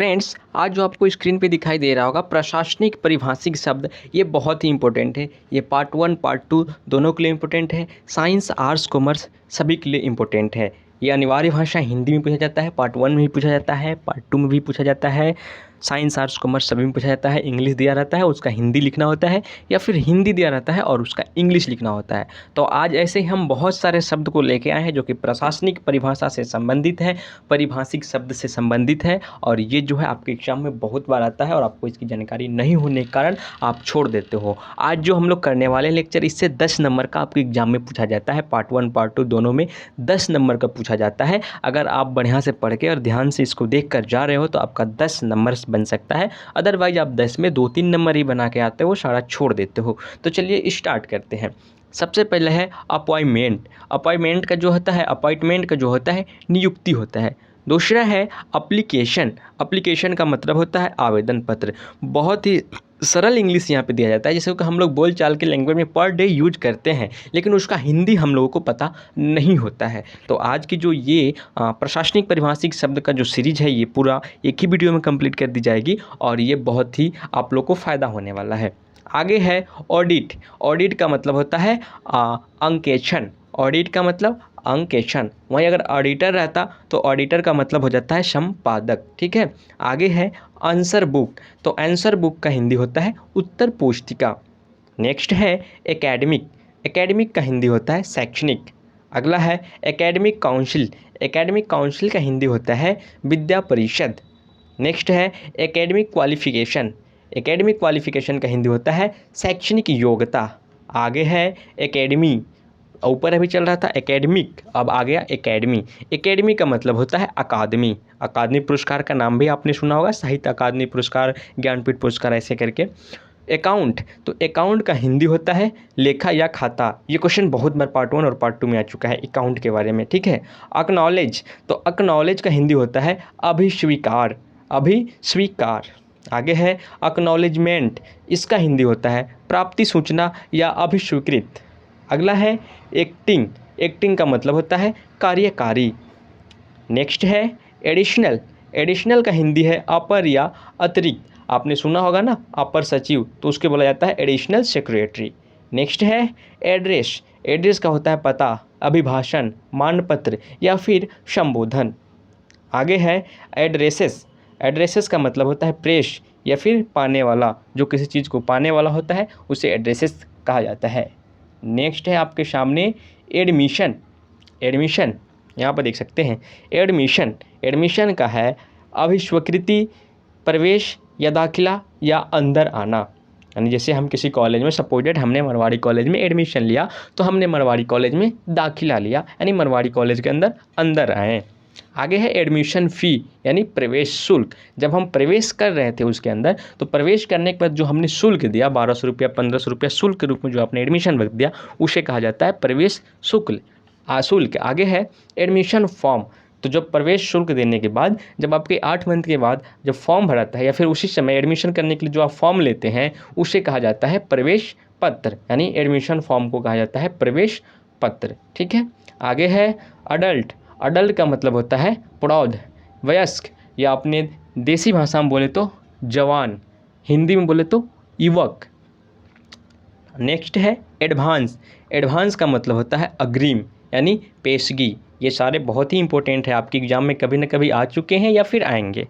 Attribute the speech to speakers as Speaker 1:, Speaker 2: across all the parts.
Speaker 1: Friends, आज जो आपको स्क्रीन पे दिखाई दे रहा होगा प्रशासनिक परिभाषिक शब्द, ये बहुत ही इंपॉर्टेंट है। ये पार्ट 1 पार्ट 2 दोनों के लिए इंपॉर्टेंट है। साइंस आर्ट्स कॉमर्स सभी के लिए इंपॉर्टेंट है। ये अनिवार्य भाषा हिंदी में पूछा जाता है, पार्ट 1 में भी पूछा जाता है, पार्ट 2 में भी पूछा जाता है। साइंस आर्ट्स कॉमर्स सभी में पूछा जाता है। इंग्लिश दिया रहता है, उसका हिंदी लिखना होता है, या फिर हिंदी दिया रहता है और उसका इंग्लिश लिखना होता है। तो आज ऐसे ही हम बहुत सारे शब्द को लेके आए हैं जो कि प्रशासनिक परिभाषा से संबंधित है, परिभाषिक शब्द से संबंधित है, और ये जो है आपके एग्जाम में बहुत बार आता है और आपको इसकी जानकारी नहीं होने के कारण आप छोड़ देते हो। आज जो हम लोग करने वाले लेक्चर, इससे 10 नंबर का आपके एग्जाम में पूछा जाता है। पार्ट 1 पार्ट 2 दोनों में 10 नंबर का पूछा जाता है। अगर आप बढ़िया से पढ़ के और ध्यान से इसको देख कर जा रहे हो तो आपका 10 नंबर बन सकता है। अदरवाइज आप 10 में 2-3 नंबर ही बना के आते हो, सारा छोड़ देते हो। तो चलिए स्टार्ट करते हैं। सबसे पहले है अपॉइंटमेंट। अपॉइंटमेंट का जो होता है, अपॉइंटमेंट का जो होता है नियुक्ति होता है। दूसरा है एप्लीकेशन। एप्लीकेशन का मतलब होता है आवेदन पत्र। बहुत ही सरल इंग्लिश यहाँ पे दिया जाता है, जैसे कि हम लोग बोल चाल के लैंग्वेज में पर डे यूज करते हैं, लेकिन उसका हिंदी हम लोगों को पता नहीं होता है। तो आज की जो ये प्रशासनिक परिभाषिक शब्द का जो सीरीज है, ये पूरा एक ही वीडियो में कंप्लीट कर दी जाएगी और ये बहुत ही आप लोग को फ़ायदा होने वाला है। आगे है ऑडिट। ऑडिट का मतलब होता है अंकेक्षण। ऑडिट का मतलब अंकेक्षण। वहीं अगर ऑडिटर रहता तो ऑडिटर का मतलब हो जाता है संपादक। ठीक है। आगे है आंसर बुक। तो आंसर बुक का हिंदी होता है उत्तर पुस्तिका। नेक्स्ट है एकेडमिक। एकेडमिक का हिंदी होता है शैक्षणिक। अगला है एकेडमिक काउंसिल। एकेडमिक काउंसिल का हिंदी होता है विद्या परिषद। नेक्स्ट है एकेडमिक क्वालिफिकेशन। एकेडमिक क्वालिफिकेशन का हिंदी होता है शैक्षणिक योग्यता। आगे है एकेडमी। ऊपर अभी चल रहा था एकेडमिक, अब आ गया एकेडमी। एकेडमी का मतलब होता है अकादमी। अकादमी पुरस्कार का नाम भी आपने सुना होगा, साहित्य अकादमी पुरस्कार, ज्ञानपीठ पुरस्कार, ऐसे करके। अकाउंट। तो अकाउंट का हिंदी होता है लेखा या खाता। ये क्वेश्चन बहुत बार पार्ट 1 और पार्ट 2 में आ चुका है अकाउंट के बारे में। ठीक है। एक्नॉलेज। तो एक्नॉलेज का हिंदी होता है अभिस्वीकार। अभिस्वीकार। आगे है एक्नॉलेजमेंट। इसका हिंदी होता है प्राप्ति सूचना या अभिस्वीकृत। अगला है एक्टिंग। एक्टिंग का मतलब होता है कार्यकारी। नेक्स्ट है एडिशनल। एडिशनल का हिंदी है अपर या अतिरिक्त। आपने सुना होगा ना अपर सचिव, तो उसके बोला जाता है एडिशनल सेक्रेटरी। नेक्स्ट है एड्रेस। एड्रेस का होता है पता, अभिभाषण, मानपत्र या फिर संबोधन। आगे है एड्रेसेस। एड्रेसेस का मतलब होता है प्रेस या फिर पाने वाला। जो किसी चीज़ को पाने वाला होता है उसे एड्रेसेस कहा जाता है। नेक्स्ट है आपके सामने एडमिशन। एडमिशन यहाँ पर देख सकते हैं। एडमिशन। एडमिशन का है अभिस्वीकृति, प्रवेश या दाखिला या अंदर आना। यानी जैसे हम किसी कॉलेज में, सपोजेड हमने मरवाड़ी कॉलेज में एडमिशन लिया, तो हमने मरवाड़ी कॉलेज में दाखिला लिया, यानी मरवाड़ी कॉलेज के अंदर आए। आगे है एडमिशन फ़ी, यानी प्रवेश शुल्क। जब हम प्रवेश कर रहे थे उसके अंदर, तो प्रवेश करने के बाद जो हमने शुल्क दिया 1200 रुपया 1500 रुपया शुल्क के रूप में जो आपने एडमिशन रख दिया, उसे कहा जाता है प्रवेश शुल्क। आगे है एडमिशन फॉर्म। तो जब प्रवेश शुल्क देने के बाद, जब आपके 8 मंथ के बाद जब फॉर्म भराता है या फिर उसी समय एडमिशन करने के लिए जो आप फॉर्म लेते हैं, उसे कहा जाता है प्रवेश पत्र, यानी एडमिशन फॉर्म को कहा जाता है प्रवेश पत्र। ठीक है। आगे है अडल्ट। अडल्ट का मतलब होता है प्रौढ़, वयस्क, या अपने देसी भाषा में बोले तो जवान, हिंदी में बोले तो युवक। नेक्स्ट है एडवांस। एडवांस का मतलब होता है अग्रिम, यानी पेशगी। ये सारे बहुत ही इंपॉर्टेंट है, आपके एग्जाम में कभी ना कभी आ चुके हैं या फिर आएंगे।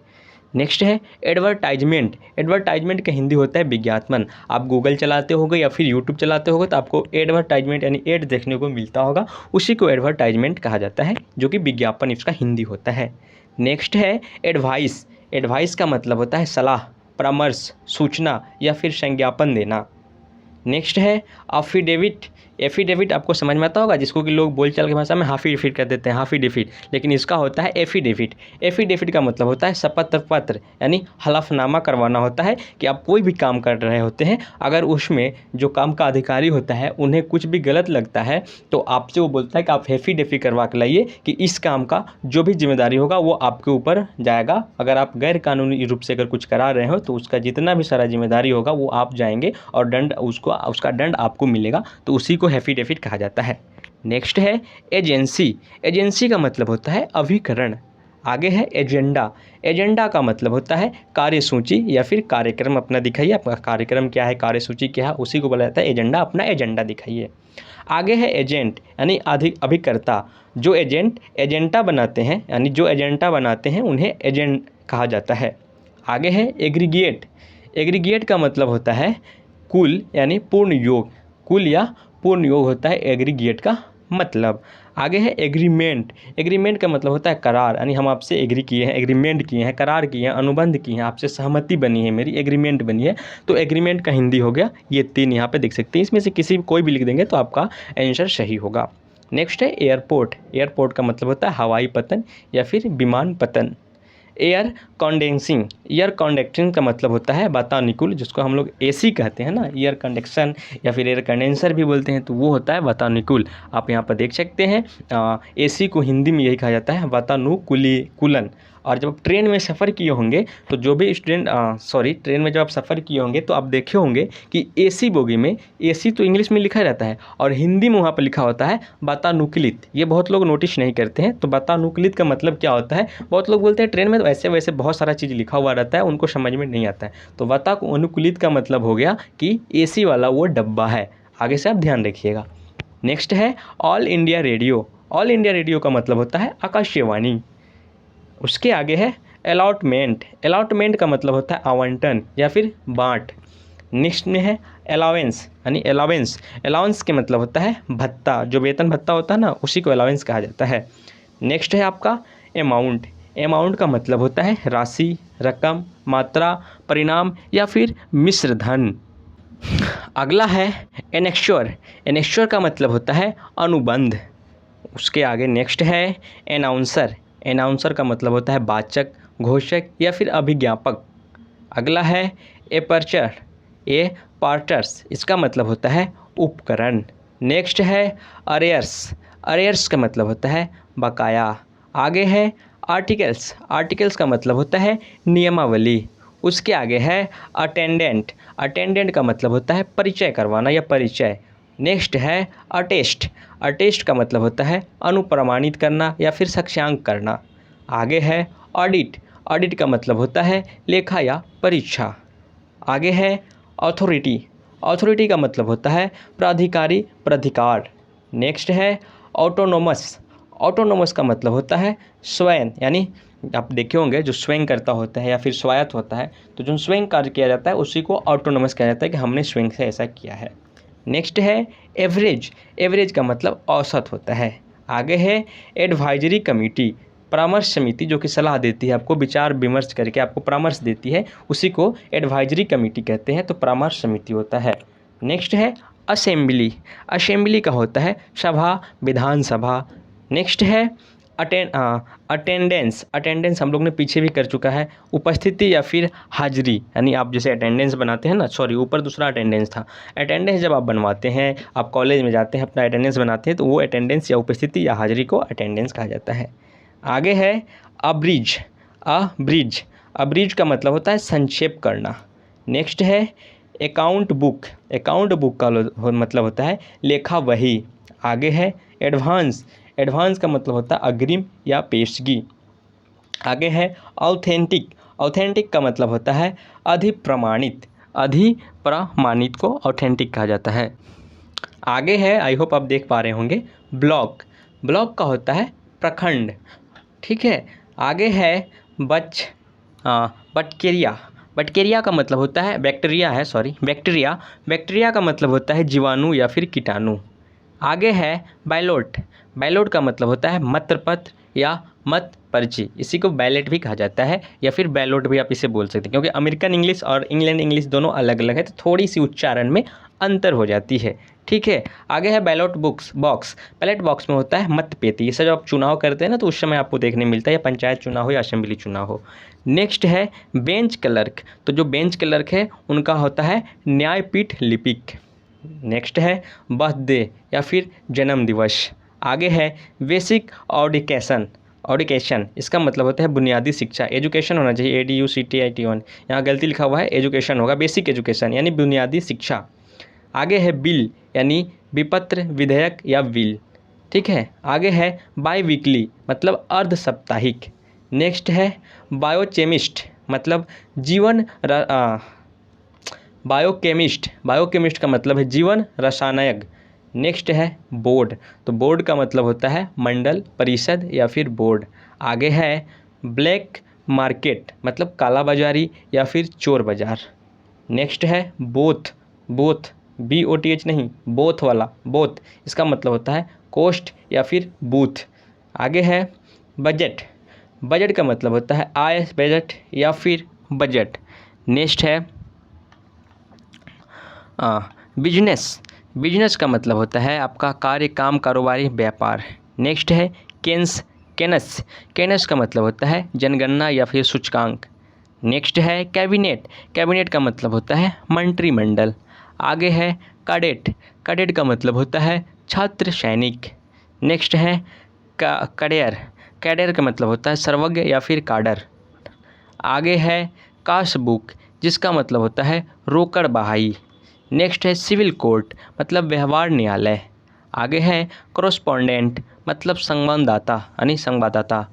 Speaker 1: नेक्स्ट है एडवर्टाइजमेंट। एडवर्टाइजमेंट का हिंदी होता है विज्ञापन। आप गूगल चलाते होगे या फिर यूट्यूब चलाते होगे तो आपको एडवर्टाइजमेंट यानी एड देखने को मिलता होगा, उसी को एडवर्टाइजमेंट कहा जाता है, जो कि विज्ञापन इसका हिंदी होता है। नेक्स्ट है एडवाइस। एडवाइस का मतलब होता है सलाह, परामर्श, सूचना या फिर संज्ञापन देना। नेक्स्ट है एफिडेविट। एफिडेविट आपको समझ में आता होगा, जिसको कि लोग बोलचाल की भाषा में हाफिडेविट कर देते हैं, हाफिडेविट, लेकिन इसका होता है एफिडेविट। एफिडेविट का मतलब होता है शपथ पत्र, यानी हलफनामा करवाना होता है कि आप कोई भी काम कर रहे होते हैं, अगर उसमें जो काम का अधिकारी होता है उन्हें कुछ भी गलत लगता है तो आपसे वो बोलता है कि आप एफिडेविट करवा के लाइए कि इस काम का जो भी जिम्मेदारी होगा वो आपके ऊपर जाएगा। अगर आप गैर कानूनी रूप से अगर कुछ करा रहे हो तो उसका जितना भी सारा जिम्मेदारी होगा वो आप जाएंगे और दंड उसका दंड आपको मिलेगा, तो उसी को एफिडेविट कहा जाता है। नेक्स्ट है एजेंसी। एजेंसी का मतलब होता है अभिकरण। आगे है एजेंडा। एजेंडा का मतलब होता है कार्यसूची या फिर कार्यक्रम अपना दिखाइए, आपका कार्यक्रम क्या है, कार्यसूची क्या है, उसी को बोला जाता है एजेंडा, अपना एजेंडा दिखाइए। आगे है एजेंट यानी अभिकर्ता। जो एजेंटा बनाते हैं यानी जो एजेंटा बनाते हैं उन्हें एजेंट कहा जाता है। आगे है एग्रीगेट। एग्रीगेट का मतलब होता है कुल यानी पूर्ण योग, कुल या पूर्ण योग होता है एग्रीगेट का मतलब। आगे है एग्रीमेंट। एग्रीमेंट का मतलब होता है करार, यानी हम आपसे एग्री किए हैं, एग्रीमेंट किए हैं, करार किए हैं, अनुबंध किए हैं, आपसे सहमति बनी है मेरी, एग्रीमेंट बनी है। तो एग्रीमेंट का हिंदी हो गया, ये 3 यहाँ पे देख सकते हैं, इसमें से किसी कोई भी लिख देंगे तो आपका आंसर सही होगा। नेक्स्ट है एयरपोर्ट। एयरपोर्ट का मतलब होता है हवाई पतन या फिर विमान पतन। Air condensing. एयर कंडक्टिंग का मतलब होता है वातानुकूल, जिसको हम लोग एसी कहते हैं ना, एयर कंडक्शन या फिर एयर कंडेंसर भी बोलते हैं, तो वो होता है वातानुकूल। आप यहाँ पर देख सकते हैं एसी को हिंदी में यही कहा जाता है वातानुकूलन। और जब आप ट्रेन में सफ़र किए होंगे तो जो भी स्टूडेंट ट्रेन में जब आप सफ़र किए होंगे तो आप देखे होंगे कि एसी बोगी में, एसी तो इंग्लिश में लिखा रहता है और हिंदी में वहाँ पर लिखा होता है वातानुकूलित। ये बहुत लोग नोटिस नहीं करते हैं। तो वातानुकूलित का मतलब क्या होता है, बहुत लोग बोलते हैं ट्रेन में तो ऐसे वैसे बहुत सारा चीज़ लिखा हुआ रहता है, उनको समझ में नहीं आता है। तो वातानुकूलित का मतलब हो गया कि एसी वाला वो डब्बा है। आगे से आप ध्यान रखिएगा। नेक्स्ट है all India radio. All India radio का मतलब होता है आकाशवाणी। उसके आगे है अलॉटमेंट। अलॉटमेंट का मतलब होता है आवंटन या फिर बाँट। नेक्स्ट में है अलावेंस यानी अलावेंस। अलाउंस के मतलब होता है भत्ता, जो वेतन भत्ता होता है ना, उसी को अलावेंस कहा जाता है। नेक्स्ट है आपका अमाउंट। अमाउंट का मतलब होता है राशि, रकम, मात्रा, परिणाम या फिर मिश्र धन। अगला है एनेक्श्योर। एनेक्श्योर का मतलब होता है अनुबंध। उसके आगे नेक्स्ट है एनाउंसर। एनाउंसर का मतलब होता है वाचक, घोषक या फिर अभिज्ञापक। अगला है एपर्चर। ए पार्टर्स, इसका मतलब होता है उपकरण। नेक्स्ट है अरेयर्स। अरेयर्स का मतलब होता है बकाया। आगे है आर्टिकल्स। आर्टिकल्स का मतलब होता है नियमावली। उसके आगे है अटेंडेंट। अटेंडेंट का मतलब होता है परिचय करवाना या परिचय। नेक्स्ट है अटेस्ट। अटेस्ट का मतलब होता है अनुप्रमाणित करना या फिर साक्ष्यांक करना। आगे है ऑडिट। ऑडिट का मतलब होता है लेखा या परीक्षा। आगे है अथॉरिटी। अथॉरिटी का मतलब होता है प्राधिकारी, प्राधिकार। नेक्स्ट है ऑटोनोमस। ऑटोनोमस का मतलब होता है स्वयं, यानी आप देखे होंगे जो स्वयं करता होता है या फिर स्वायत्त होता है, तो जो स्वयं कार्य किया जाता है उसी को ऑटोनोमस कहा जाता है कि हमने स्वयं से ऐसा किया है। नेक्स्ट है एवरेज। एवरेज का मतलब औसत होता है। आगे है एडवाइजरी कमेटी, परामर्श समिति जो कि सलाह देती है आपको, विचार विमर्श करके आपको परामर्श देती है, उसी को एडवाइजरी कमेटी कहते हैं, तो परामर्श समिति होता है। नेक्स्ट है असेंबली। असेंबली का होता है सभा, विधानसभा। नेक्स्ट है अटेंडेंस। अटेंडेंस हम लोग ने पीछे भी कर चुका है, उपस्थिति या फिर हाजिरी, यानी आप जैसे अटेंडेंस बनाते हैं ना, सॉरी ऊपर दूसरा अटेंडेंस था। अटेंडेंस जब आप बनवाते हैं, आप कॉलेज में जाते हैं, अपना अटेंडेंस बनाते हैं, तो वो अटेंडेंस या उपस्थिति या हाजिरी को अटेंडेंस कहा जाता है। आगे है अब्रिज। अब्रिज। अब्रिज का मतलब होता है संक्षेप करना। नेक्स्ट है अकाउंट बुक। अकाउंट बुक का मतलब होता है लेखा वही। आगे है एडवांस। एडवांस का मतलब होता है अग्रिम या पेशगी। आगे है ऑथेंटिक। ऑथेंटिक का मतलब होता है अधिप्रमाणित। अधिप्रमाणित को ऑथेंटिक कहा जाता है। आगे है, आई होप आप देख पा रहे होंगे, ब्लॉक। ब्लॉक का होता है प्रखंड। ठीक है। आगे है बैक्टीरिया। बैक्टीरिया का मतलब होता है बैक्टीरिया है, सॉरी बैक्टीरिया। बैक्टीरिया का मतलब होता है जीवाणु या फिर कीटाणु। आगे है बैलोट। बैलोट का मतलब होता है मतपत्र या मत पर्ची, इसी को बैलेट भी कहा जाता है या फिर बैलोट भी आप इसे बोल सकते हैं, क्योंकि अमेरिकन इंग्लिश और इंग्लैंड इंग्लिश दोनों अलग अलग है, तो थोड़ी सी उच्चारण में अंतर हो जाती है। ठीक है। आगे है बैलेट बॉक्स। बैलेट बॉक्स में होता है मतपेटी, इसे जब आप चुनाव करते हैं ना तो उस समय आपको देखने मिलता है, या पंचायत चुनाव हो या असेंबली चुनाव हो। नेक्स्ट है बेंच क्लर्क। तो जो बेंच क्लर्क है उनका होता है न्यायपीठ लिपिक। नेक्स्ट है बर्थडे या फिर जन्म दिवस। आगे है बेसिक ऑडिकेशन। ऑडिकेशन इसका मतलब होता है बुनियादी शिक्षा, एजुकेशन होना चाहिए, ADUCTION, यहाँ गलती लिखा हुआ है, एजुकेशन होगा, बेसिक एजुकेशन यानी बुनियादी शिक्षा। आगे है बिल यानी विपत्र, विधेयक या बिल। ठीक है। आगे है बाई वीकली मतलब अर्ध साप्ताहिक। नेक्स्ट है बायोकेमिस्ट, मतलब बायोकेमिस्ट, बायोकेमिस्ट का मतलब है जीवन रसायनज्ञ। नेक्स्ट है बोर्ड, तो बोर्ड का मतलब होता है मंडल, परिषद या फिर बोर्ड। आगे है ब्लैक मार्केट, मतलब काला बाजारी या फिर चोर बाजार। नेक्स्ट है बोथ, बोथ BOTH नहीं, बोथ वाला बोथ, इसका मतलब होता है कोस्ट या फिर बूथ। आगे है बजट, बजट का मतलब होता है आय, बजट या फिर बजट। नेक्स्ट है बिजनेस, बिजनेस का मतलब होता है आपका कार्य, काम, कारोबारी, व्यापार। नेक्स्ट है केन्स, केनस, केनस का मतलब होता है जनगणना या फिर सूचकांक। नेक्स्ट है कैबिनेट, कैबिनेट का मतलब होता है मंत्रिमंडल। आगे है कैडेट, कैडेट का मतलब होता है छात्र सैनिक। नेक्स्ट है कैडर, कैडर का मतलब होता है सर्वज्ञ या फिर काडर। आगे है कासबुक, जिसका मतलब होता है रोकड़ बहाई। नेक्स्ट है सिविल कोर्ट, मतलब व्यवहार न्यायालय। आगे है कॉरेस्पॉन्डेंट, मतलब संवाददाता यानी संवाददाता।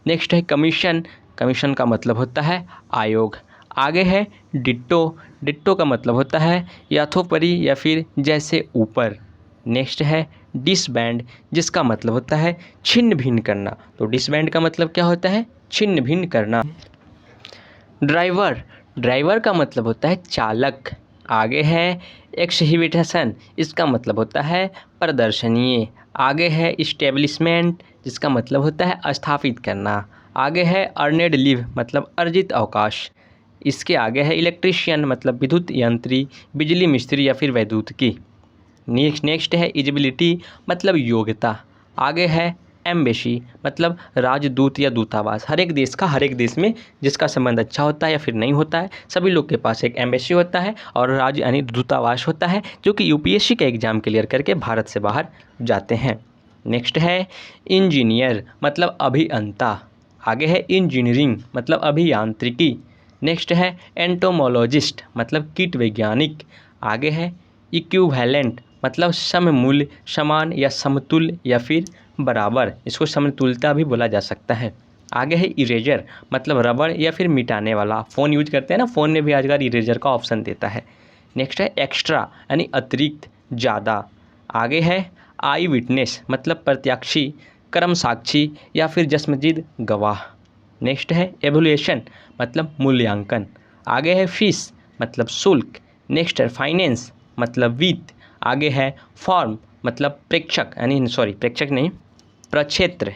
Speaker 1: नेक्स्ट है कमीशन, कमीशन का मतलब होता है आयोग। आगे है डिट्टो, डिट्टो का मतलब होता है यथोपरि या फिर जैसे ऊपर। नेक्स्ट है डिसबैंड, जिसका मतलब होता है छिन्न भिन्न करना, तो डिसबैंड का मतलब क्या होता है, छिन्न भिन्न करना। ड्राइवर, ड्राइवर का मतलब होता है चालक। आगे है एक्सहिबिशन, इसका मतलब होता है प्रदर्शनीय। आगे है इस्टेब्लिशमेंट, जिसका मतलब होता है स्थापित करना। आगे है अर्नेड लीव, मतलब अर्जित अवकाश। इसके आगे है इलेक्ट्रीशियन, मतलब विद्युत यंत्री, बिजली मिस्त्री या फिर वैद्युतिकी। नेक्स्ट है एलिजिबिलिटी, मतलब योग्यता। आगे है एम्बेसी, मतलब राजदूत या दूतावास। हर एक देश का, हर एक देश में जिसका संबंध अच्छा होता है या फिर नहीं होता है, सभी लोग के पास एक एम्बेसी होता है और राज्य यानी दूतावास होता है, जो कि UPSC का एग्ज़ाम क्लियर करके भारत से बाहर जाते हैं। नेक्स्ट है इंजीनियर, मतलब अभियंता। आगे है इंजीनियरिंग, मतलब अभियांत्रिकी। नेक्स्ट है एंटोमोलॉजिस्ट, मतलब कीट वैज्ञानिक। आगे है इक्विवेलेंट, मतलब सममूल्य, समान या समतुल्य या फिर बराबर, इसको समतुल्यता भी बोला जा सकता है। आगे है इरेजर, मतलब रबड़ या फिर मिटाने वाला। फ़ोन यूज करते हैं ना, फ़ोन में भी आजकल इरेजर का ऑप्शन देता है। नेक्स्ट है एक्स्ट्रा, यानी अतिरिक्त, ज़्यादा। आगे है आई विटनेस, मतलब प्रत्याक्षी, कर्म साक्षी या फिर जस्मदीद गवाह। नेक्स्ट है एवोल्यूशन, मतलब मूल्यांकन। आगे है फीस, मतलब शुल्क। नेक्स्ट है फाइनेंस, मतलब वित्त। आगे है फॉर्म, मतलब प्रेक्षक, यानी सॉरी प्रेक्षक नहीं, प्रक्षेत्र।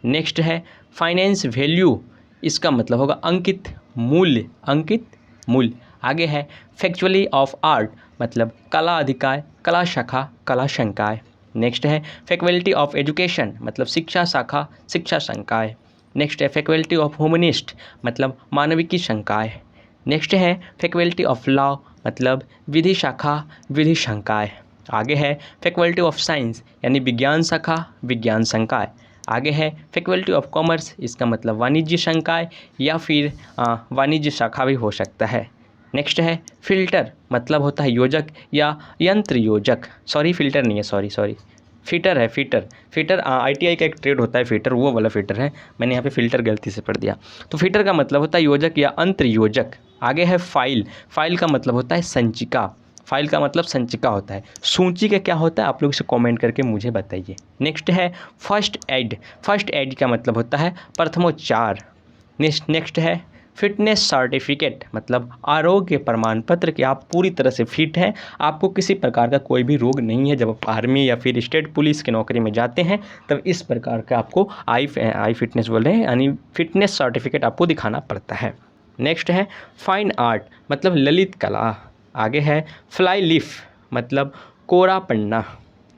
Speaker 1: नेक्स्ट है फाइनेंस वैल्यू, इसका मतलब होगा अंकित मूल्य, अंकित मूल्य। आगे है फैक्चुअली ऑफ आर्ट, मतलब कला अधिकार, कला शाखा, कला संकाय। नेक्स्ट है फैकल्टी ऑफ एजुकेशन, मतलब शिक्षा शाखा, शिक्षा संकाय। नेक्स्ट है फैकल्टी ऑफ ह्यूमनिस्ट, मतलब मानविकी संकाय। नेक्स्ट है फैकल्टी ऑफ लॉ, मतलब विधि शाखा, विधि संकाय। आगे है फैकल्टी ऑफ साइंस, यानी विज्ञान शाखा, विज्ञान संकाय। आगे है फैकल्टी ऑफ कॉमर्स, इसका मतलब वाणिज्य संकाय या फिर वाणिज्य शाखा भी हो सकता है। नेक्स्ट है फिल्टर, मतलब होता है योजक या यंत्र योजक, सॉरी फिल्टर नहीं है, सॉरी फिटर है, फिटर, फिटर ITI का एक ट्रेड होता है फिटर, वो वाला फिटर है, मैंने यहाँ पे फिल्टर गलती से पढ़ दिया। तो फिटर का मतलब होता है योजक या यंत्र योजक। आगे है फाइल, फाइल का मतलब होता है संचिका, फाइल का मतलब संचिका होता है। सूची का क्या होता है आप लोग इसे कमेंट करके मुझे बताइए। नेक्स्ट है फर्स्ट एड, फर्स्ट एड का मतलब होता है प्रथमोपचार। नेक्स्ट है फिटनेस सर्टिफिकेट, मतलब आरोग्य प्रमाण पत्र कि आप पूरी तरह से फिट हैं, आपको किसी प्रकार का कोई भी रोग नहीं है। जब आप आर्मी या फिर स्टेट पुलिस की नौकरी में जाते हैं तब इस प्रकार का आपको आई फिटनेस बोल रहे हैं, यानी फिटनेस सर्टिफिकेट आपको दिखाना पड़ता है। नेक्स्ट है फाइन आर्ट, मतलब ललित कला। आगे है फ्लाई लीफ, मतलब कोरा पन्ना।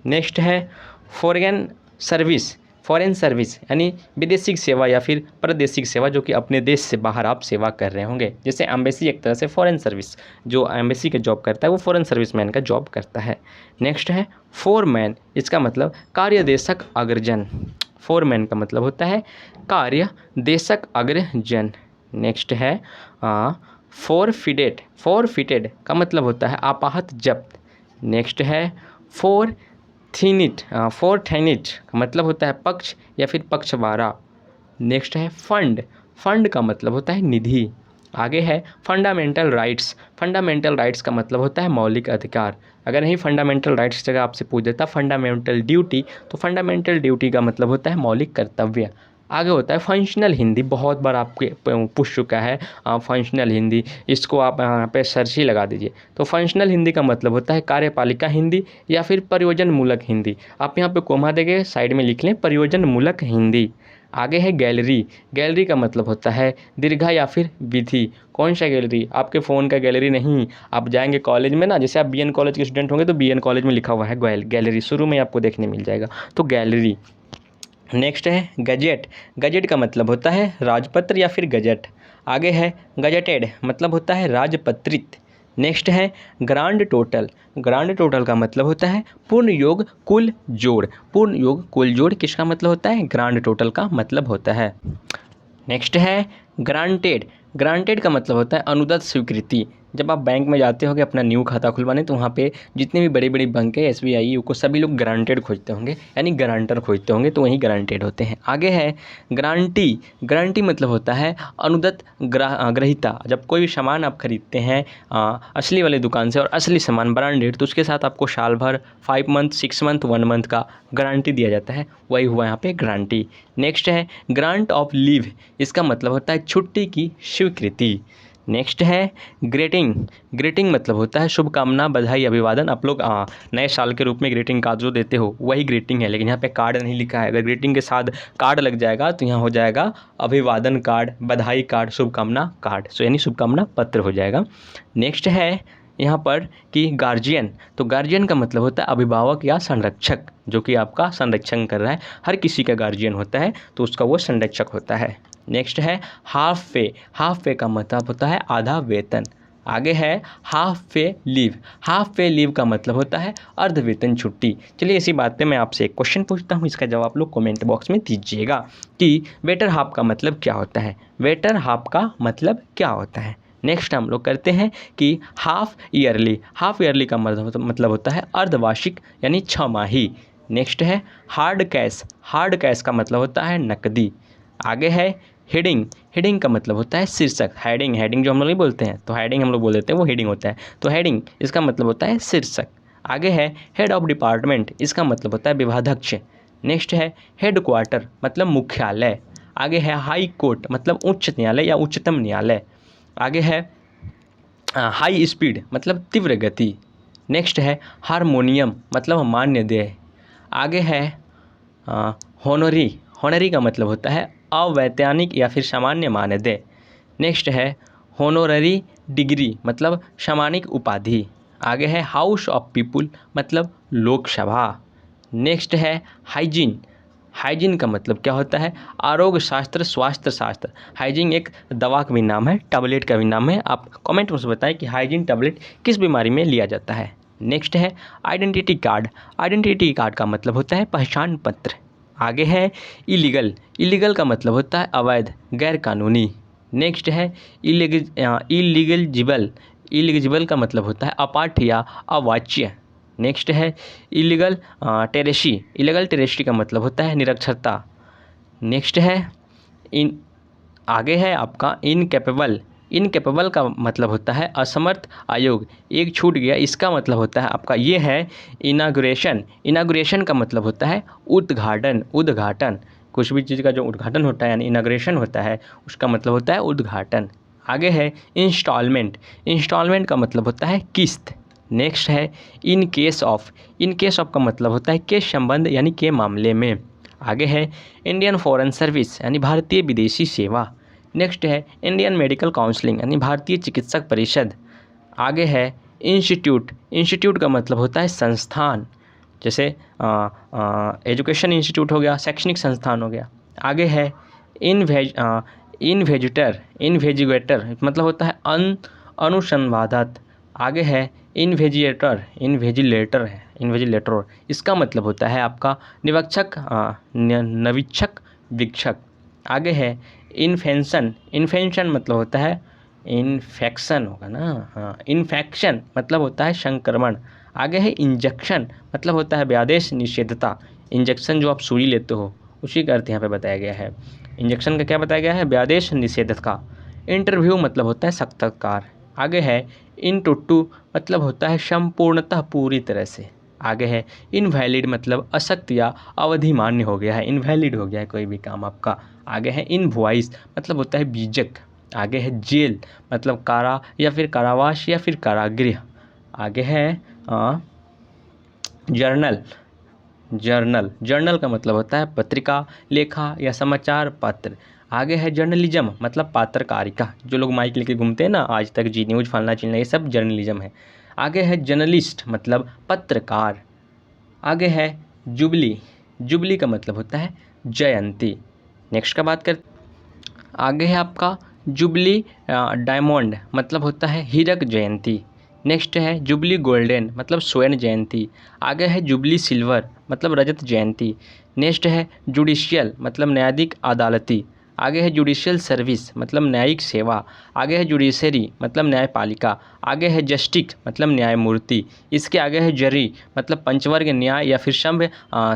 Speaker 1: नेक्स्ट है फॉरेन सर्विस, फॉरेन सर्विस यानी विदेशी सेवा या फिर प्रादेशिक सेवा, जो कि अपने देश से बाहर आप सेवा कर रहे होंगे। जैसे एम्बेसी एक तरह से फॉरेन सर्विस, जो एम्बेसी का जॉब करता है वो फॉरेन सर्विसमैन का जॉब करता है। नेक्स्ट है फोरमैन, इसका मतलब कार्यदेशक अग्रजन, फोरमैन का मतलब होता है कार्यदेशक अग्रजन। नेक्स्ट है फोरफिटेड, फोरफिटेड का मतलब होता है आपात जब्त। नेक्स्ट है फोरथैनिट का मतलब होता है पक्ष या फिर पक्षवारा। नेक्स्ट है फंड, फंड का मतलब होता है निधि। आगे है फंडामेंटल राइट्स। फंडामेंटल राइट्स का मतलब होता है मौलिक अधिकार। अगर नहीं फंडामेंटल राइट्स की जगह आपसे पूछ देता फंडामेंटल ड्यूटी, तो फंडामेंटल ड्यूटी का मतलब होता है मौलिक कर्तव्य। आगे होता है फंक्शनल हिंदी, बहुत बार आपके पूछ चुका है फंक्शनल हिंदी, इसको आप यहाँ पे सर्च ही लगा दीजिए। तो फंक्शनल हिंदी का मतलब होता है कार्यपालिका हिंदी या फिर प्रयोजन मूलक हिंदी। आप यहाँ पे कोमा देंगे, साइड में लिख लें प्रयोजन मूलक हिंदी। आगे है गैलरी। गैलरी का मतलब होता है दीर्घा या फिर विधि। कौन सा गैलरी? आपके फ़ोन का गैलरी नहीं, आप जाएंगे कॉलेज में ना, जैसे आप बीएन कॉलेज के स्टूडेंट होंगे तो बीएन कॉलेज में लिखा हुआ है गैलरी, शुरू में आपको देखने मिल जाएगा, तो गैलरी। नेक्स्ट है गजेट। गजेट का मतलब होता है राजपत्र या फिर गजट। आगे है गजटेड, मतलब होता है राजपत्रित। नेक्स्ट है ग्रांड टोटल। ग्रांड टोटल का मतलब होता है पूर्ण योग कुल जोड़। पूर्ण योग कुल जोड़ किसका मतलब होता है? ग्रांड टोटल का मतलब होता है। नेक्स्ट है ग्रांटेड। ग्रांटेड का मतलब होता है अनुदत्त स्वीकृति। जब आप बैंक में जाते होंगे अपना न्यू खाता खुलवाने, तो वहाँ पे जितने भी बड़ी बड़ी बैंक है, एसबीआई, यूको, सभी लोग ग्रांटेड खोजते होंगे, यानी गारंटर खोजते होंगे, तो वही ग्रांटेड होते हैं। आगे है ग्रांटी। ग्रांटी मतलब होता है अनुदत्त ग्रहिता। जब कोई भी सामान आप खरीदते हैं असली वाले दुकान से और असली सामान ब्रांडेड, तो उसके साथ आपको साल भर 5 मंथ 6 मंथ 1 मंथ का गारंटी दिया जाता है, वही हुआ यहाँ पे गारंटी। नेक्स्ट है ग्रांट ऑफ लीव। इसका मतलब होता है छुट्टी की स्वीकृति। नेक्स्ट है ग्रीटिंग। ग्रीटिंग मतलब होता है शुभकामना, बधाई, अभिवादन। आप लोग नए साल के रूप में ग्रीटिंग कार्ड जो देते हो वही ग्रीटिंग है, लेकिन यहाँ पे कार्ड नहीं लिखा है। अगर ग्रीटिंग के साथ कार्ड लग जाएगा तो यहाँ हो जाएगा अभिवादन कार्ड, बधाई कार्ड, शुभकामना कार्ड, सो यानी शुभकामना पत्र हो जाएगा। नेक्स्ट है यहाँ पर कि गार्जियन। तो गार्जियन का मतलब होता है अभिभावक या संरक्षक, जो कि आपका संरक्षण कर रहा है। हर किसी का गार्जियन होता है तो उसका वो संरक्षक होता है। नेक्स्ट है हाफ पे। हाफ पे का मतलब होता है आधा वेतन। आगे है हाफ पे लीव। हाफ पे लीव का मतलब होता है अर्ध वेतन छुट्टी। चलिए इसी बात पे मैं आपसे एक क्वेश्चन पूछता हूँ, इसका जवाब आप लोग कमेंट बॉक्स में दीजिएगा कि वेटर हाफ का मतलब क्या होता है। वेटर हाफ का मतलब क्या होता है। नेक्स्ट हम लोग करते हैं कि हाफ ईयरली। हाफ ईयरली का मतलब होता है अर्धवार्षिक यानी 6 माही। नेक्स्ट है हार्ड कैश। हार्ड कैश का मतलब होता है नकदी। आगे है हेडिंग। हेडिंग का मतलब होता है शीर्षक। हेडिंग, हेडिंग जो हम लोग नहीं बोलते हैं, तो हेडिंग हम लोग बोल देते हैं, वो हेडिंग होता है, तो हेडिंग इसका मतलब होता है शीर्षक। आगे है हेड ऑफ डिपार्टमेंट। इसका मतलब होता है विभाध्यक्ष। नेक्स्ट है हेड क्वार्टर, मतलब मुख्यालय। आगे है हाई कोर्ट, मतलब उच्च न्यायालय या उच्चतम न्यायालय। आगे है हाई स्पीड, मतलब तीव्र गति। नेक्स्ट है हारमोनियम, मतलब मान्यदेय। आगे है होनरी। होनरी का मतलब होता है अवैतनिक या फिर सामान्य मानदेय। नेक्स्ट है होनोररी डिग्री, मतलब सामानिक उपाधि। आगे है हाउस ऑफ पीपुल, मतलब लोकसभा। नेक्स्ट है हाइजीन। हाइजीन का मतलब क्या होता है? आरोग्य शास्त्र, स्वास्थ्य शास्त्र। हाइजीन एक दवा का भी नाम है, टैबलेट का भी नाम है। आप कमेंट में बताएं कि हाइजीन टैबलेट किस बीमारी में लिया जाता है। नेक्स्ट है आइडेंटिटी कार्ड। आइडेंटिटी कार्ड का मतलब होता है पहचान पत्र। आगे है इलीगल। इलीगल का मतलब होता है अवैध, गैर कानूनी। नेक्स्ट है इलीगलिजिबल। इलीगलिजिबल का मतलब होता है अपाठ्य या अवाच्य। नेक्स्ट है इलीगल टेरेसी। इलीगल टेरेसी का मतलब होता है निरक्षरता। नेक्स्ट है इन आगे है आपका इनकैपेबल। इनकैपेबल का मतलब होता है असमर्थ आयोग। एक छूट गया, इसका मतलब होता है आपका ये है इनाग्रेशन। इनाग्रेशन का मतलब होता है उद्घाटन। उद्घाटन, कुछ भी चीज़ का जो उद्घाटन होता है यानी इनाग्रेशन होता है, उसका मतलब होता है उद्घाटन। आगे है इंस्टॉलमेंट। इंस्टॉलमेंट का मतलब होता है किस्त। नेक्स्ट है in case of. In case of का मतलब होता है के संबंध यानी के मामले में। आगे है इंडियन फॉरेन सर्विस यानी भारतीय विदेशी सेवा। नेक्स्ट है इंडियन मेडिकल काउंसलिंग यानी भारतीय चिकित्सक परिषद। आगे है इंस्टीट्यूट। इंस्टीट्यूट का मतलब होता है संस्थान, जैसे एजुकेशन इंस्टीट्यूट हो गया, शैक्षणिक संस्थान हो गया। आगे है इन्वेजिटर। इन्वेजिगेटर मतलब होता है अनुसंवादक। आगे है इन्वेजिलेटर। इन्वेजिलेटर है, इन्वेजिलेटर, इसका मतलब होता है आपका निरीक्षक, नवीक्षक, वीक्षक। आगे है इन्फेक्शन। इन्फेक्शन मतलब होता है इन्फेक्शन होगा ना, हाँ, इन्फेक्शन मतलब होता है संक्रमण। आगे है इंजेक्शन, मतलब होता है व्यादेश निषेधता। इंजेक्शन जो आप सुई लेते हो उसी का अर्थ यहाँ पे बताया गया है। इंजेक्शन का क्या बताया गया है, व्यादेश निषेधक का। इंटरव्यू मतलब होता है साक्षात्कार। आगे है इन टुट्टू मतलब होता है संपूर्णतः पूरी तरह से। आगे है इनवैलिड मतलब अशक्त या अवधि मान्य हो गया है, इनवैलिड हो गया है कोई भी काम आपका। आगे है इनवॉइस मतलब होता है बीजक। आगे है जेल मतलब कारा या फिर कारावास या फिर कारागृह। आगे है जर्नल। जर्नल का मतलब होता है पत्रिका, लेखा या समाचार पत्र। आगे है जर्नलिज्म मतलब पत्रकारिता, जो लोग माइक लेके घूमते हैं ना, आज तक, जी न्यूज़, फलना चिलना, ये सब जर्नलिज्म है। आगे है जर्नलिस्ट मतलब पत्रकार। आगे है जुबली। जुबली का मतलब होता है जयंती। नेक्स्ट का बात कर, आगे है आपका जुबली डायमंड मतलब होता है हीरक जयंती। नेक्स्ट है जुबली गोल्डन मतलब स्वर्ण जयंती। आगे है जुबली सिल्वर मतलब रजत जयंती। नेक्स्ट है जुडिशियल मतलब न्यायाधिक अदालती। आगे है जुडिशियल सर्विस मतलब न्यायिक सेवा। आगे है जुडिशरी मतलब न्यायपालिका। आगे है जस्टिस मतलब न्यायमूर्ति। इसके आगे है जरी मतलब पंचवर्ग न्याय या फिर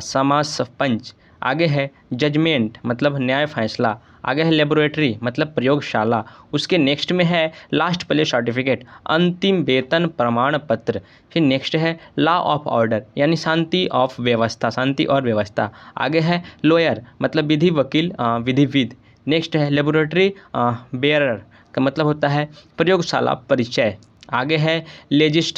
Speaker 1: समास पंच। आगे है जजमेंट मतलब न्याय फैसला। आगे है लेबोरेटरी मतलब प्रयोगशाला। उसके नेक्स्ट में है लास्ट प्लेस सर्टिफिकेट, अंतिम वेतन प्रमाण पत्र। फिर नेक्स्ट है लॉ ऑफ ऑर्डर यानी शांति ऑफ व्यवस्था, शांति और व्यवस्था। आगे है लॉयर मतलब विधि वकील, विधिविद। नेक्स्ट है लेबोरेटरी बेयरर का मतलब होता है प्रयोगशाला परिचय। आगे है लेजिस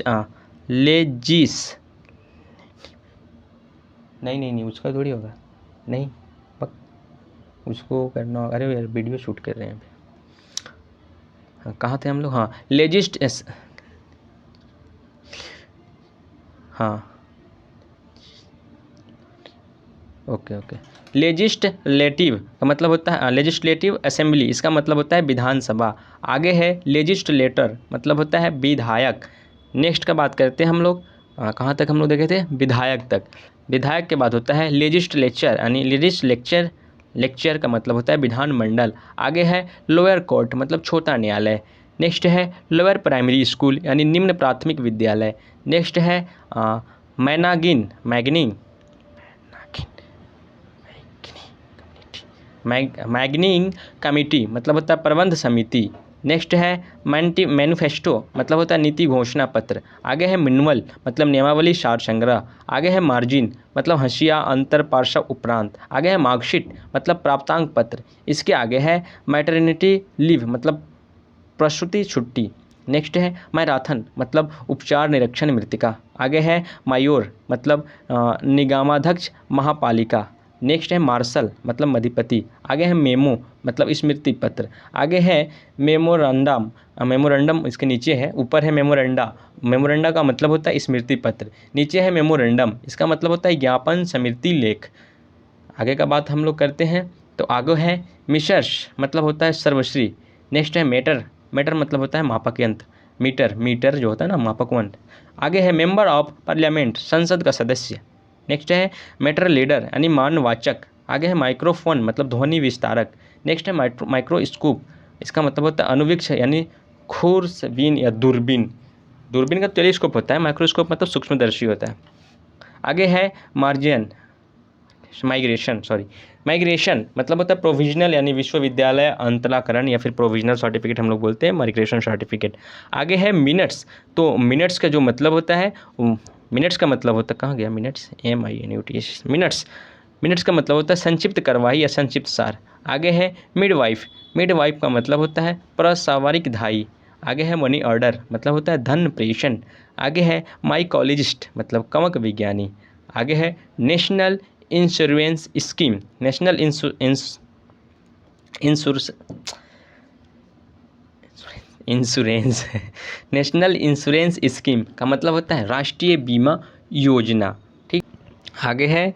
Speaker 1: नहीं उसका थोड़ी होगा, नहीं उसको करना, अरे यार वीडियो शूट कर रहे हैं अभी। हाँ कहाँ थे हम लोग, हाँ हाँ ओके लेजिस्लेटिव का मतलब होता है लेजिस्लेटिव असेंबली, इसका मतलब होता है विधानसभा। आगे है लेजिस्लेटर मतलब होता है विधायक। नेक्स्ट का बात करते हैं हम लोग, कहाँ तक हम लोग देखे थे, विधायक तक। विधायक के बाद होता है लेजिस्लेचर यानी लेक्चर का मतलब होता है विधानमंडल। आगे है लोअर कोर्ट मतलब छोटा न्यायालय। नेक्स्ट है लोअर प्राइमरी स्कूल यानी निम्न प्राथमिक विद्यालय। नेक्स्ट है मैगनिंग कमेटी मतलब होता है प्रबंध समिति। नेक्स्ट है मैनिफेस्टो मतलब होता है नीति घोषणा पत्र। आगे है मिनवल मतलब नियमावली सार संग्रह। आगे है मार्जिन मतलब हंसिया अंतर पार्श्व उपरांत। आगे है मार्कशीट मतलब प्राप्तांक पत्र। इसके आगे है मैटरनिटी लीव मतलब प्रसूति छुट्टी। नेक्स्ट है मैराथन मतलब उपचार निरीक्षण मृतिका। आगे है मायोर मतलब निगमाध्यक्ष महापालिका। नेक्स्ट है मार्शल मतलब मधिपति। आगे है मेमो मतलब स्मृति पत्र। आगे है मेमोरेंडम इसके नीचे है, ऊपर है मेमोरेंडा का मतलब होता है स्मृति पत्र, नीचे है मेमोरेंडम, इसका मतलब होता है ज्ञापन स्मृति लेख। आगे का बात हम लोग करते हैं, तो आगे है मिशर्स मतलब होता है सर्वश्री। नेक्स्ट है मेटर मतलब होता है मापक यंत्र, मीटर जो होता है ना मापक यंत्र। आगे है मेंबर ऑफ पार्लियामेंट संसद का सदस्य। नेक्स्ट है मैटर लीडर यानी मानवाचक। आगे है माइक्रोफोन मतलब ध्वनि विस्तारक। नेक्स्ट है माइक्रोस्कोप, इसका मतलब होता है अनुवीक्ष यानी खूरबीन या दूरबीन का टेलीस्कोप होता है, माइक्रोस्कोप मतलब सूक्ष्मदर्शी होता है। आगे है माइग्रेशन मतलब होता है प्रोविजनल यानी विश्वविद्यालय अंतराकरण या फिर प्रोविजनल सर्टिफिकेट हम लोग बोलते हैं, माइग्रेशन सर्टिफिकेट। आगे है मिनट्स, तो मिनट्स का जो मतलब होता है, मिनट्स का मतलब होता है, कहाँ गया मिनट्स, MINUTS मिनट्स का मतलब होता है संक्षिप्त कार्रवाई या संक्षिप्त सार। आगे है मिडवाइफ का मतलब होता है प्रसवारिक धाई। आगे है मनी ऑर्डर मतलब होता है धन प्रेषण। आगे है माइकोलॉजिस्ट मतलब कवक विज्ञानी। आगे है national insurance scheme, national insurance scheme का मतलब होता है राष्ट्रीय बीमा योजना। ठीक, आगे है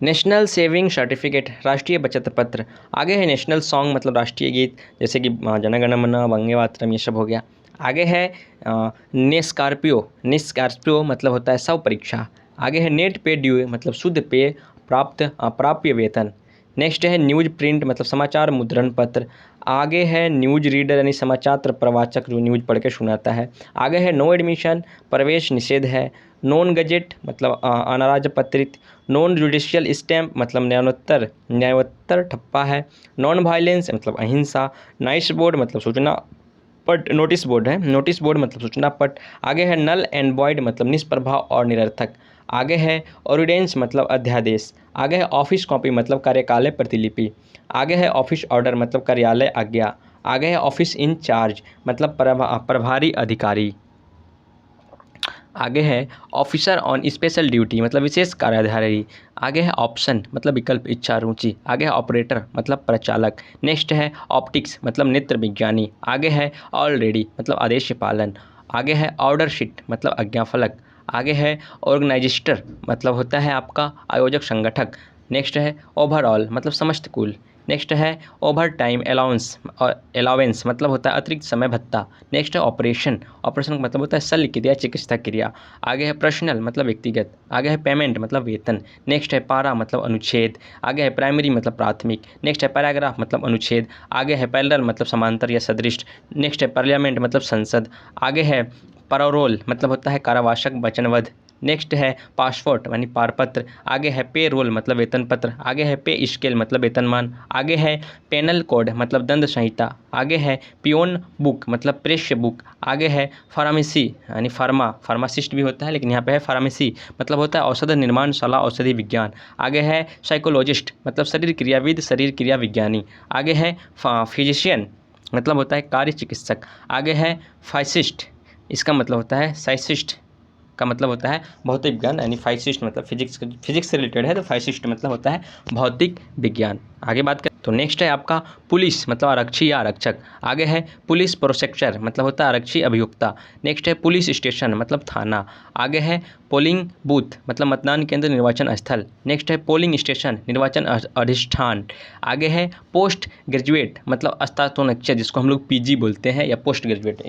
Speaker 1: नेशनल सेविंग सर्टिफिकेट राष्ट्रीय बचत पत्र। आगे है नेशनल सॉन्ग मतलब राष्ट्रीय गीत, जैसे कि जन गण मन वंदे मातरम, ये सब हो गया। आगे है नेस्कार्पियो मतलब होता है शव परीक्षा। आगे है नेट पे ड्यू मतलब शुद्ध पे प्राप्य वेतन। नेक्स्ट है न्यूज प्रिंट मतलब समाचार मुद्रण पत्र। आगे है न्यूज रीडर यानी समाचार प्रवाचक जो न्यूज पढ़ के सुनाता है। आगे है नो एडमिशन, प्रवेश निषेध है। नॉन गजेट मतलब अनाराजपत्रित। नॉन जुडिशियल स्टैम्प मतलब न्यायोत्तर ठप्पा है। नॉन वायलेंस मतलब अहिंसा। नाइस बोर्ड मतलब सूचना पट, नोटिस बोर्ड है, नोटिस बोर्ड मतलब सूचना पट। आगे है नल एंड वॉइड मतलब निष्प्रभाव और निरर्थक। आगे है ऑर्डिनेंस मतलब अध्यादेश। आगे है ऑफिस कॉपी मतलब कार्यकालय प्रतिलिपि। आगे है ऑफिस ऑर्डर मतलब कार्यालय आज्ञा। आगे है ऑफिस इन चार्ज मतलब प्रभारी अधिकारी। आगे है ऑफिसर ऑन स्पेशल ड्यूटी मतलब विशेष कार्याधारी। आगे है ऑप्शन मतलब विकल्प, इच्छा, रुचि। आगे है ऑपरेटर मतलब प्रचालक। नेक्स्ट है ऑप्टिक्स मतलब नेत्र विज्ञानी। आगे है ऑलरेडी मतलब आदेश पालन। आगे है ऑर्डर शीट मतलब आज्ञाफलक। आगे है ऑर्गेनाइजिस्टर मतलब होता है आपका आयोजक संगठक। नेक्स्ट है ओवरऑल मतलब समस्त कुल। नेक्स्ट है ओवर टाइम अलाउंस मतलब होता है अतिरिक्त समय भत्ता। नेक्स्ट है ऑपरेशन, ऑपरेशन का मतलब होता है शल्य क्रिया, चिकित्सा क्रिया। आगे है पर्सनल मतलब व्यक्तिगत। आगे है पेमेंट मतलब वेतन। नेक्स्ट है पारा मतलब अनुच्छेद। आगे है प्राइमरी मतलब प्राथमिक। नेक्स्ट है पैराग्राफ मतलब अनुच्छेद। आगे है पैरेलल मतलब समांतर या सदृश। नेक्स्ट है पार्लियामेंट मतलब संसद। आगे है पैरोल मतलब होता है कारावासक वचनबद्ध। नेक्स्ट है पासपोर्ट यानी पारपत्र। आगे है पे रोल मतलब वेतन पत्र। आगे है पे स्केल मतलब वेतनमान। आगे है पेनल कोड मतलब दंड संहिता। आगे है पियोन बुक मतलब प्रेष्य बुक। आगे है फार्मेसी यानी फार्मासिस्ट भी होता है लेकिन यहाँ पे है फार्मेसी मतलब होता है औषध निर्माणशाला, औषधि विज्ञान। आगे है साइकोलॉजिस्ट मतलब शरीर क्रियाविद, शरीर क्रिया विज्ञानी। आगे है फिजिशियन मतलब होता है कार्य चिकित्सक। आगे है फाइसिस्ट, इसका मतलब होता है साइसिस्ट का मतलब होता है भौतिक विज्ञान, यानी फाइसिस्ट मतलब फिजिक्स से रिलेटेड है तो फाइसिस्ट मतलब होता है भौतिक विज्ञान। आगे बात करें तो नेक्स्ट है आपका पुलिस मतलब आरक्षी या आरक्षक। आगे है पुलिस प्रोसेक्टर मतलब होता है आरक्षी अभियुक्ता। नेक्स्ट है पुलिस स्टेशन मतलब थाना। आगे है पोलिंग बूथ मतलब मतदान केंद्र, निर्वाचन स्थल। नेक्स्ट है पोलिंग स्टेशन निर्वाचन अधिष्ठान। आगे है पोस्ट ग्रेजुएट मतलब स्नातकोत्तर जिसको हम लोग पीजी बोलते हैं, या पोस्ट ग्रेजुएट,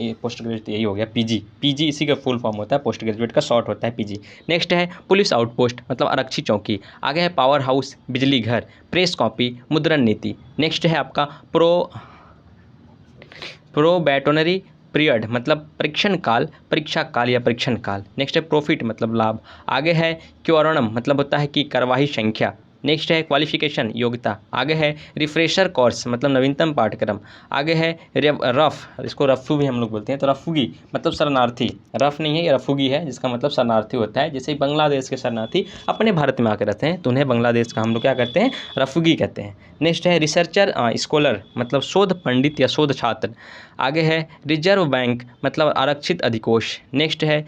Speaker 1: यही हो गया पीजी। पीजी इसी का फुल फॉर्म होता है, पोस्ट ग्रेजुएट का शॉर्ट होता है पीजी। नेक्स्ट है पुलिस आउटपोस्ट मतलब आरक्षी चौकी। आगे है पावर हाउस, बिजली घर, प्रेस कॉपी, मुद्रण नीति। नेक्स्ट है आपका प्रोबेटोनरी पीरियड मतलब परीक्षण काल, परीक्षा काल या परीक्षण काल। नेक्स्ट है प्रॉफिट मतलब लाभ। आगे है क्योरनम मतलब होता है कि कार्यवाही संख्या। नेक्स्ट है क्वालिफिकेशन योग्यता। आगे है रिफ्रेशर कोर्स मतलब नवीनतम पाठ्यक्रम। आगे है रफ, इसको रफू भी हम लोग बोलते हैं, तो रफूगी मतलब शरणार्थी। रफ नहीं है, ये रफूगी है जिसका मतलब शरणार्थी होता है। जैसे बांग्लादेश के शरणार्थी अपने भारत में आकर रहते हैं तो उन्हें बांग्लादेश का हम लोग क्या कहते हैं, रफूगी कहते हैं। नेक्स्ट है रिसर्चर स्कॉलर मतलब शोध पंडित या शोध छात्र। आगे है रिजर्व बैंक मतलब आरक्षित अधिकोष। नेक्स्ट है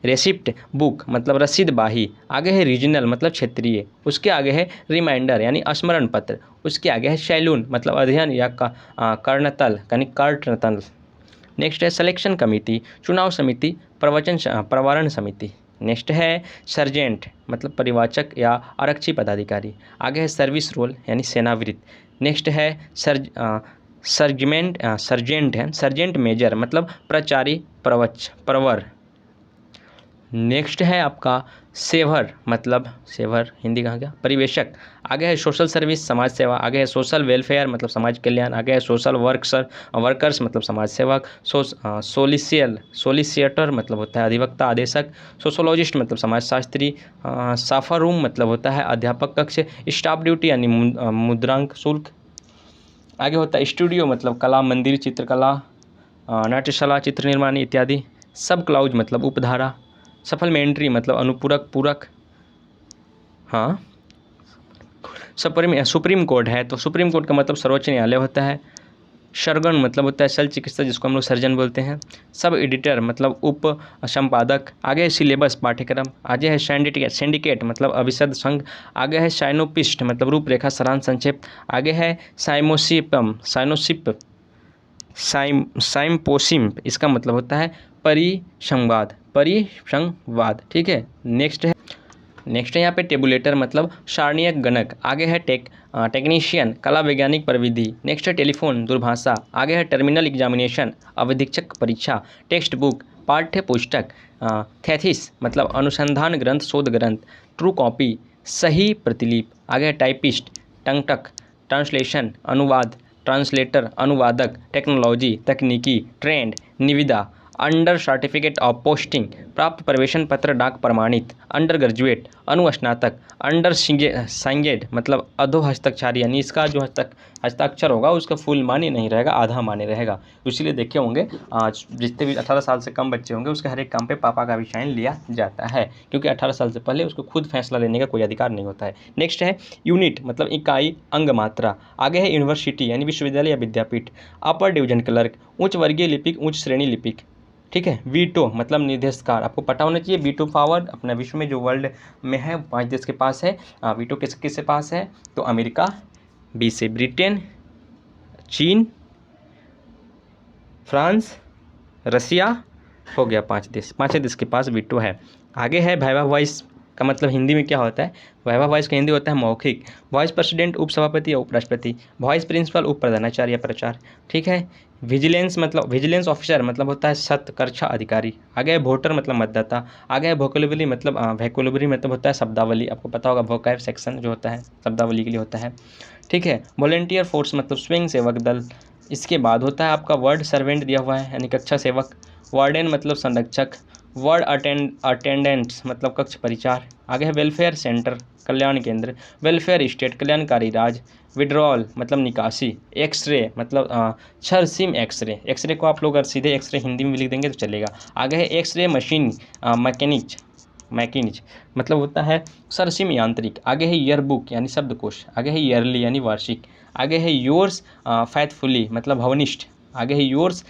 Speaker 1: रेसिप्ट बुक मतलब रसीद बाही। आगे है रीजनल मतलब क्षेत्रीय। उसके आगे है रिमाइंडर यानी स्मरण पत्र। उसके आगे है शैलून मतलब अध्ययन या कर्णतल यानी कर्णतल। नेक्स्ट है सिलेक्शन कमेटी चुनाव समिति, प्रवारण समिति। नेक्स्ट है सर्जेंट मतलब परिवाचक या आरक्षी पदाधिकारी। आगे है सर्विस रोल यानी सेनावृत्त। नेक्स्ट है सर्जेंट मेजर मतलब प्रचारी, प्रवर। नेक्स्ट है आपका सेवर मतलब सेवर हिंदी कहाँ गया, परिवेशक। आगे है सोशल सर्विस समाज सेवा। आगे है सोशल वेलफेयर मतलब समाज कल्याण। आगे है सोशल वर्कर्स मतलब समाज सेवक। सोलिसिएटर मतलब होता है अधिवक्ता, आदेशक। सोशोलॉजिस्ट मतलब समाजशास्त्री। साफा रूम मतलब होता है अध्यापक कक्ष। स्टाफ ड्यूटी यानी मुद्रांक शुल्क। आगे होता है स्टूडियो मतलब कला मंदिर, चित्रकला, नाट्यशाला, चित्र निर्माण इत्यादि। सब क्लाउज मतलब उपधारा। सप्लीमेंट्री मतलब अनुपूरक, पूरक। हाँ, सुप्रीम कोर्ट है तो सुप्रीम कोर्ट का मतलब सर्वोच्च न्यायालय होता है। सर्जन मतलब होता है शल्य चिकित्सक जिसको हम लोग सर्जन बोलते हैं। सब एडिटर मतलब उप संपादक। आगे है सिलेबस पाठ्यक्रम। आगे है सिंडिकेट मतलब अविशद संघ। आगे है साइनोपिस्ट मतलब रूपरेखा, सारांश, संक्षेप। आगे है साइम्पोसिम इसका मतलब होता है परिसंवाद। ठीक है। नेक्स्ट है यहाँ पे टेबुलेटर मतलब सारणीयक गणक। आगे है टेक्नीशियन कला वैज्ञानिक प्रविधि। नेक्स्ट है टेलीफोन दूरभाषा। आगे है टर्मिनल एग्जामिनेशन अवधीक्षक परीक्षा। टेक्स्ट बुक पाठ्य पुस्तक। थेसिस मतलब अनुसंधान ग्रंथ, शोध ग्रंथ। ट्रू कॉपी सही प्रतिलिपि। आगे है टाइपिस्ट टंगटक। ट्रांसलेशन अनुवाद, ट्रांसलेटर अनुवादक, टेक्नोलॉजी तकनीकी, ट्रेंड निविदा, अंडर सर्टिफिकेट ऑफ पोस्टिंग प्राप्त प्रवेशन पत्र डाक प्रमाणित, अंडर ग्रेजुएट अनुस्नातक, अंडर सिंगेड मतलब अधो हस्ताक्षरी, यानी इसका जो हस्ताक्षर होगा उसका फुल मान्य नहीं रहेगा, आधा मान्य रहेगा। इसीलिए देखे होंगे जितने भी 18 साल से कम बच्चे होंगे उसके हर एक काम पे पापा का भी साइन लिया जाता है, क्योंकि 18 साल से पहले उसको खुद फैसला लेने का कोई अधिकार नहीं होता है। नेक्स्ट है यूनिट मतलब इकाई, अंग मात्रा। आगे है यूनिवर्सिटी यानी विश्वविद्यालय या विद्यापीठ, अपर डिवीजन क्लर्क, उच्च वर्गीय लिपिक, उच्च श्रेणी लिपिक। ठीक है, वीटो मतलब निर्देशकार, आपको पता होना चाहिए वीटो पावर अपना विश्व में जो वर्ल्ड में है 5 देश के पास है। वीटो किसके पास है? तो अमेरिका, बी से ब्रिटेन, चीन, फ्रांस, रसिया, हो गया 5 देश, 5 देश के पास वीटो है। आगे है वाइवा वॉइस का मतलब हिंदी में क्या होता है? वाइवा वॉइस का हिंदी होता है मौखिक। वाइस प्रेसिडेंट उपसभापति या उपराष्ट्रपति, वाइस प्रिंसिपल उप प्रधानाचार्य या प्रचार। ठीक है, विजिलेंस मतलब विजिलेंस ऑफिसर मतलब होता है सतर्कता अधिकारी। आगे है वोटर मतलब मतदाता। आगे है वोकैबुलरी मतलब वोकैबुलरी मतलब होता है शब्दावली, आपको पता होगा वोकैब सेक्शन जो होता है शब्दावली के लिए होता है। ठीक है, वॉलंटियर फोर्स मतलब स्वयं सेवक दल। इसके बाद होता है आपका वर्ड सर्वेंट दिया हुआ है यानी कक्षा सेवक। वार्डन मतलब संरक्षक। वर्ड अटेंडेंट्स मतलब कक्ष परिचार। आगे है वेलफेयर सेंटर कल्याण केंद्र। वेलफेयर स्टेट कल्याणकारी राज। विड्रॉल मतलब निकासी। एक्सरे मतलब छरसिम एक्सरे, एक्सरे को आप लोग अगर सीधे एक्सरे हिंदी में लिख देंगे तो चलेगा। आगे है एक्सरे मशीन मैकेनिज मतलब होता है सरसिम यांत्रिक। आगे है ईयरबुक यानी शब्दकोश। आगे है ईयरली यानी वार्षिक। आगे है योर्स फैथफुली मतलब भवनिष्ठ। आगे है योर्स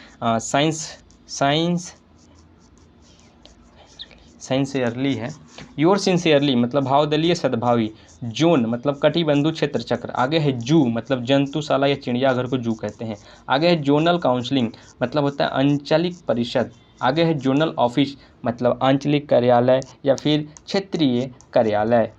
Speaker 1: सिंसियरली है। योर सिंसियरली मतलब भावदलीय सद्भावी। जोन मतलब कटिबंधु क्षेत्र चक्र। आगे है जू मतलब जंतुशाला या चिड़ियाघर को जू कहते हैं। आगे है जोनल काउंसलिंग मतलब होता है आंचलिक परिषद। आगे है जोनल ऑफिस मतलब आंचलिक कार्यालय या फिर क्षेत्रीय कार्यालय।